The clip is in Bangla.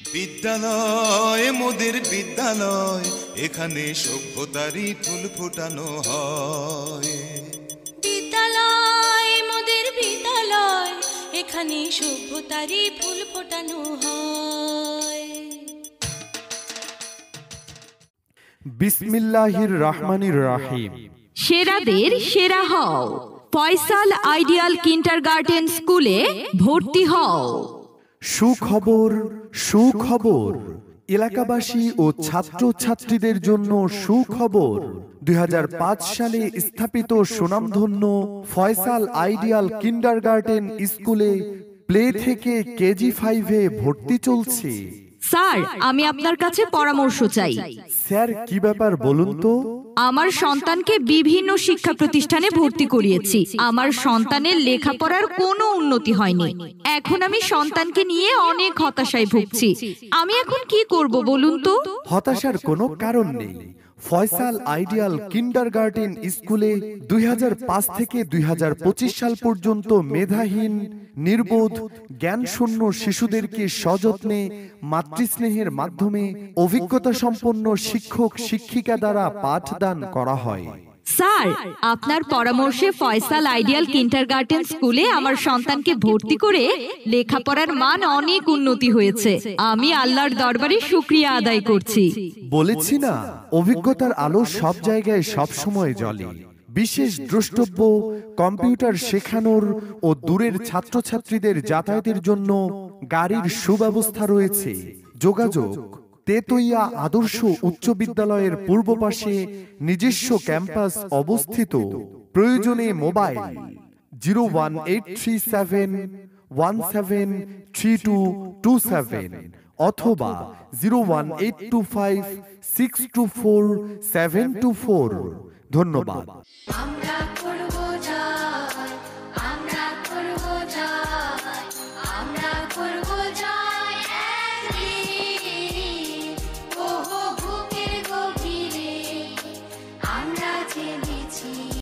বিদ্যালয় মোদের বিদ্যালয়, এখানে সভ্যতারই ফুল ফোটানো হয়। বিদ্যালয় মোদের বিদ্যালয়, এখানে সভ্যতারই ফুল ফোটানো হয়। বিসমিল্লাহির রহমানির রহিম। সেরাদের সেরা হও, ফয়সাল আইডিয়াল কিন্ডারগার্টেন স্কুলে ভর্তি হও। সুখবর, সুখবর, এলাকাবাসী ও ছাত্রছাত্রীদের জন্য সুখবর। 2005 সালে স্থাপিত সুনামধন্য ফয়সাল আইডিয়াল কিন্ডারগার্টেন স্কুলে প্লে থেকে কেজি 5-এ ভর্তি চলছে। স্যার, আমি আপনার কাছে পরামর্শ চাই। স্যার, কি ব্যাপার বলুন তো? আমার সন্তানকে বিভিন্ন শিক্ষা প্রতিষ্ঠানে ভর্তি করিয়েছি। আমার সন্তানের লেখাপড়ার কোনো উন্নতি হয়নি। এখন আমি সন্তানকে নিয়ে অনেক হতাশায় ভুগছি। আমি এখন কি করব বলুন তো? হতাশার কোনো কারণ নেই। ফয়সাল আইডিয়াল কিন্ডারগার্টেন স্কুলে 2005 থেকে 2025 সাল পর্যন্ত মেধাহীন, নির্বোধ, জ্ঞানশূন্য শিশুদেরকে সযত্নে মাতৃস্নেহের মাধ্যমে অভিজ্ঞতা সম্পন্ন শিক্ষক শিক্ষিকা দ্বারা পাঠদান করা হয়। স্যার, আপনার পরামর্শে ফয়সাল আইডিয়াল কিন্ডারগার্টেন স্কুলে আমার সন্তানকে ভর্তি করে লেখাপড়ার মান অনেক উন্নতি হয়েছে। আমি আল্লাহর দরবারে শুকরিয়া আদায় করছি। বলেছি না, অভিজ্ঞতার আলো সব জায়গায় সব সময় জ্বলে। বিশেষ দ্রষ্টব্য, কম্পিউটার শেখানোর ও দূরের ছাত্রছাত্রীদের যাতায়াতের জন্য গাড়ির সুব্যবস্থা রয়েছে। যোগাযোগ: তেতইয়া আদর্শ উচ্চ বিদ্যালয়ের পূর্ব পাশে নিজস্ব ক্যাম্পাস অবস্থিত। প্রয়োজনে মোবাইল 01837173227 অথবা 01825624724। ধন্যবাদ। আমরা করব